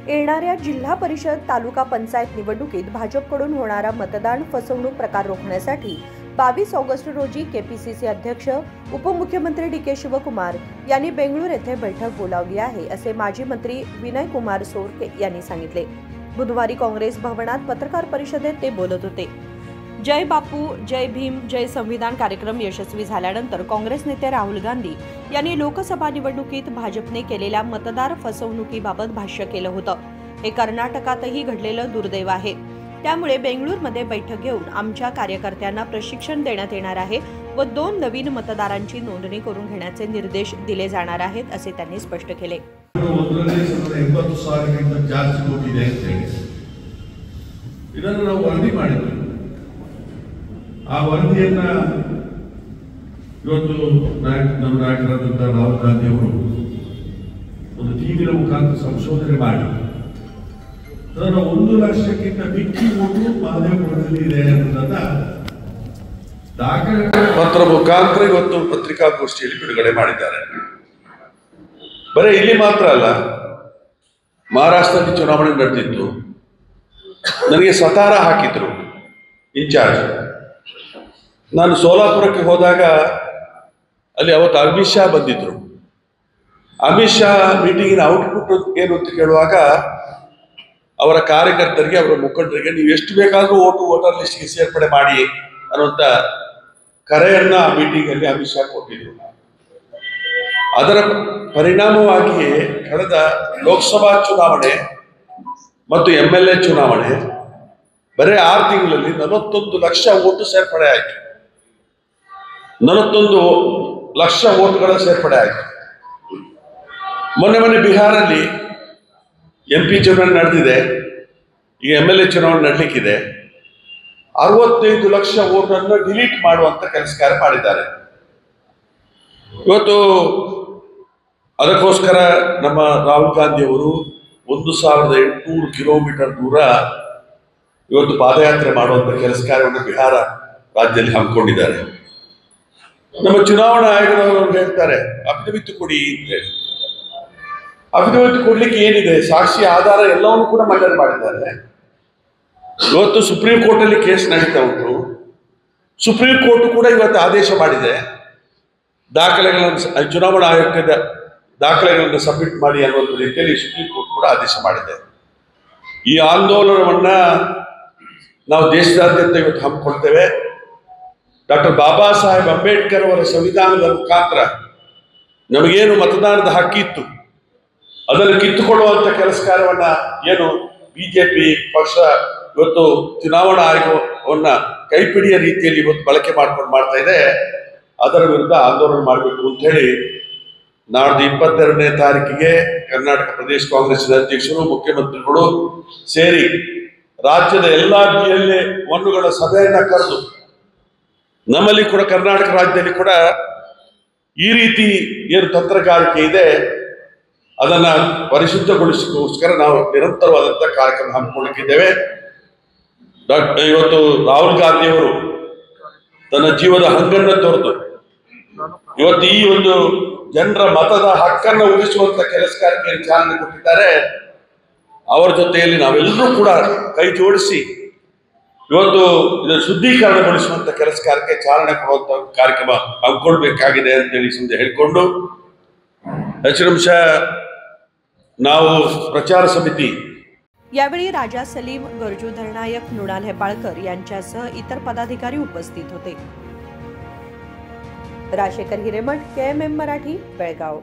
येणाऱ्या जिल्हा परिषद तालुका पंचायत निवडणुकीत भाजपकडून होणारा मतदान फसवणूक प्रकार रोखण्यासाठी 22 ऑगस्ट रोजी केपीसीसी अध्यक्ष उपमुख्यमंत्री डी.के. शिवकुमार यांनी बेंगळूर येथे बैठक बोलावली आहे, असे माजी मंत्री विनय कुमार सोरके यांनी सांगितले। बुधवारी काँग्रेस भवनात पत्रकार परिषदेत ते बोलत होते। जय बापू, जय भीम, जय संविधान कार्यक्रम यशस्वी झाल्यानंतर काँग्रेस नेते राहुल गांधी यांनी लोकसभा निवडणुकीत भाजपने केलेल्या मतदार फसवणुकीबाबत भाष्य केलं होतं। हे कर्नाटकातही घडलेलं दुर्दैव आहे। त्यामुळे बेंगळूरमध्ये बैठक घेऊन आमच्या कार्यकर्त्यांना प्रशिक्षण देण्यात येणार आहे व 2 नवीन मतदारांची नोंदणी करून घेण्याचे निर्देश दिले जाणार आहेत, असे त्यांनी स्पष्ट केले। ಆ ವರದಿಯನ್ನ ಇವತ್ತು ನಮ್ಮ ನಾಯಕರಾದಂಥ ರಾಹುಲ್ ಗಾಂಧಿ ಅವರು ಒಂದು ಟಿವಿಯ ಮುಖಾಂತರ ಸಂಶೋಧನೆ ಮಾಡಿ ಅದರ 1 ಲಕ್ಷಕ್ಕಿಂತ ಮಿಕ್ಕಿ ಓಟು ಮಹದೇವಪುರದಲ್ಲಿ ಇದೆ ಅನ್ನೋದನ್ನ ದಾಖಲೆ ಪತ್ರ ಮುಖಾಂತರ ಇವತ್ತು ಪತ್ರಿಕಾಗೋಷ್ಠಿಯಲ್ಲಿ ಬಿಡುಗಡೆ ಮಾಡಿದ್ದಾರೆ। ಬರೀ ಇಲ್ಲಿ ಮಾತ್ರ ಅಲ್ಲ, ಮಹಾರಾಷ್ಟ್ರದಲ್ಲಿ ಚುನಾವಣೆ ನಡೆದಿತ್ತು, ನನಗೆ ಸತಾರ ಹಾಕಿದ್ರು ಇನ್ಚಾರ್ಜ್। ನಾನು ಸೋಲಾಪುರಕ್ಕೆ ಹೋದಾಗ ಅಲ್ಲಿ ಅವತ್ತು ಅಮಿತ್ ಶಾ ಬಂದಿದ್ರು। ಅಮಿತ್ ಶಾ ಮೀಟಿಂಗಿನ ಔಟ್ಪುಟ್ ಏನು ಅಂತ ಕೇಳುವಾಗ ಅವರ ಕಾರ್ಯಕರ್ತರಿಗೆ, ಅವರ ಮುಖಂಡರಿಗೆ ನೀವು ಎಷ್ಟು ಬೇಕಾದರೂ ವೋಟರ್ ಲಿಸ್ಟ್ಗೆ ಸೇರ್ಪಡೆ ಮಾಡಿ ಅನ್ನುವಂಥ ಕರೆಯನ್ನ ಆ ಮೀಟಿಂಗಲ್ಲಿ ಅಮಿತ್ ಶಾ ಕೊಟ್ಟಿದ್ರು। ಅದರ ಪರಿಣಾಮವಾಗಿಯೇ ಕಳೆದ ಲೋಕಸಭಾ ಚುನಾವಣೆ ಮತ್ತು MLA ಚುನಾವಣೆ ಬರೀ 6 ತಿಂಗಳಲ್ಲಿ 41 ಲಕ್ಷ ವೋಟು ಸೇರ್ಪಡೆ ಆಯಿತು। 41 ಲಕ್ಷ ವೋಟ್ಗಳ ಸೇರ್ಪಡೆ ಆಯಿತು। ಮೊನ್ನೆ ಬಿಹಾರಲ್ಲಿ MP ಚುನಾವಣೆ ನಡೆದಿದೆ, ಈಗ MLA ಚುನಾವಣೆ ನಡಲಿಕ್ಕಿದೆ। 65 ಲಕ್ಷ ವೋಟನ್ನು ಡಿಲೀಟ್ ಮಾಡುವಂತ ಕೆಲಸ ಕಾರ್ಯ ಮಾಡಿದ್ದಾರೆ। ಇವತ್ತು ಅದಕ್ಕೋಸ್ಕರ ನಮ್ಮ ರಾಹುಲ್ ಗಾಂಧಿ ಅವರು 1800 ಕಿಲೋಮೀಟರ್ ದೂರ ಇವತ್ತು ಪಾದಯಾತ್ರೆ ಮಾಡುವಂತ ಕೆಲಸ ಕಾರ್ಯವನ್ನು ಬಿಹಾರ ರಾಜ್ಯದಲ್ಲಿ ಹಮ್ಮಿಕೊಂಡಿದ್ದಾರೆ। ನಮ್ಮ ಚುನಾವಣಾ ಆಯೋಗದವರು ಹೇಳ್ತಾರೆ ಅಫಿಡವಿಟ್ ಕೊಡಿ ಅಂತ ಹೇಳಿ। ಅಫಿಡವಿಟ್ ಕೊಡ್ಲಿಕ್ಕೆ ಏನಿದೆ, ಸಾಕ್ಷಿ ಆಧಾರ ಎಲ್ಲವನ್ನೂ ಕೂಡ ಮಂಡನೆ ಮಾಡಿದ್ದಾರೆ। ಇವತ್ತು ಸುಪ್ರೀಂ ಕೋರ್ಟ್ ಅಲ್ಲಿ ಕೇಸ್ ನಡೀತಾ ಉಂಟು। ಸುಪ್ರೀಂ ಕೋರ್ಟ್ ಕೂಡ ಇವತ್ತು ಆದೇಶ ಮಾಡಿದೆ, ದಾಖಲೆಗಳನ್ನು ಚುನಾವಣಾ ಆಯೋಗದ ದಾಖಲೆಗಳನ್ನು ಸಬ್ಮಿಟ್ ಮಾಡಿ ಅನ್ನುವಂಥ ರೀತಿಯಲ್ಲಿ ಸುಪ್ರೀಂ ಕೋರ್ಟ್ ಕೂಡ ಆದೇಶ ಮಾಡಿದೆ। ಈ ಆಂದೋಲನವನ್ನ ನಾವು ದೇಶದಾದ್ಯಂತ ಇವತ್ತು ಹಮ್ಮಿಕೊಳ್ತೇವೆ। ಡಾಕ್ಟರ್ ಬಾಬಾ ಸಾಹೇಬ್ ಅಂಬೇಡ್ಕರ್ ಅವರ ಸಂವಿಧಾನದ ಮುಖಾಂತರ ನಮಗೇನು ಮತದಾನದ ಹಕ್ಕಿತ್ತು ಅದನ್ನು ಕಿತ್ತುಕೊಳ್ಳುವಂತ ಕೆಲಸ ಕಾರ್ಯವನ್ನ ಏನು ಬಿಜೆಪಿ ಪಕ್ಷ ಇವತ್ತು ಚುನಾವಣಾ ಆಯೋಗವನ್ನ ಕೈಪಿಡಿಯ ರೀತಿಯಲ್ಲಿ ಇವತ್ತು ಬಳಕೆ ಮಾಡ್ತಾ ಇದೆ, ಅದರ ವಿರುದ್ಧ ಆಂದೋಲನ ಮಾಡಬೇಕು ಅಂತ ಹೇಳಿ ನಾಡ್ದು 22ನೇ ತಾರೀಕಿಗೆ ಕರ್ನಾಟಕ ಪ್ರದೇಶ ಕಾಂಗ್ರೆಸ್ನ ಅಧ್ಯಕ್ಷರು, ಮುಖ್ಯಮಂತ್ರಿಗಳು ಸೇರಿ ರಾಜ್ಯದ ಎಲ್ಲಾ BLA ಒನ್ನುಗಳ ಸಭೆಯನ್ನ ಕರೆದು ನಮ್ಮಲ್ಲಿ ಕೂಡ ಕರ್ನಾಟಕ ರಾಜ್ಯದಲ್ಲಿ ಕೂಡ ಈ ರೀತಿ ಏನು ತಂತ್ರಗಾರಿಕೆ ಇದೆ ಅದನ್ನ ಪರಿಶುದ್ಧಗೊಳಿಸೋಸ್ಕರ ನಾವು ನಿರಂತರವಾದಂತಹ ಕಾರ್ಯಕ್ರಮ ಹಮ್ಮಿಕೊಳ್ಳಿಕ್ಕಿದ್ದೇವೆ। ಇವತ್ತು ರಾಹುಲ್ ಗಾಂಧಿ ಅವರು ತನ್ನ ಜೀವದ ಹಂಗನ್ನು ತೊರೆದು ಇವತ್ತು ಈ ಒಂದು ಜನರ ಮತದ ಹಕ್ಕನ್ನು ಉಳಿಸುವಂತ ಕೆಲಸ ಕಾರ್ಯಕ್ಕೆ ಚಾಲನೆ ಕೊಟ್ಟಿದ್ದಾರೆ। ಅವರ ಜೊತೆಯಲ್ಲಿ ನಾವೆಲ್ಲರೂ ಕೂಡ ಕೈ ಜೋಡಿಸಿ ಇವತ್ತು ಇದನ್ನು ಶುದ್ಧೀಕರಣಗೊಳಿಸುವಂತ ಕೆಲಸ ಕಾರ್ಯಕ್ಕೆ ಚಾಲನೆ ಕೊಡುವಂತ ಕಾರ್ಯಕ್ರಮ ಹಮ್ಮಿಕೊಳ್ಬೇಕಾಗಿದೆ ಅಂತೇಳಿ ಸಂದೆ ಹೇಳಿಕೊಂಡು ಹೆಚ್ಚಿನ ಅಂಶ ನಾವು ಪ್ರಚಾರ ಸಮಿತಿ। यावेळी राजा सलीम, गरजूधर नायक, मृणाल हेपाळकर यांच्यासह इतर पदाधिकारी उपस्थित होते। राजेकर हिरेमठ, KMM मराठी, बेळगाव।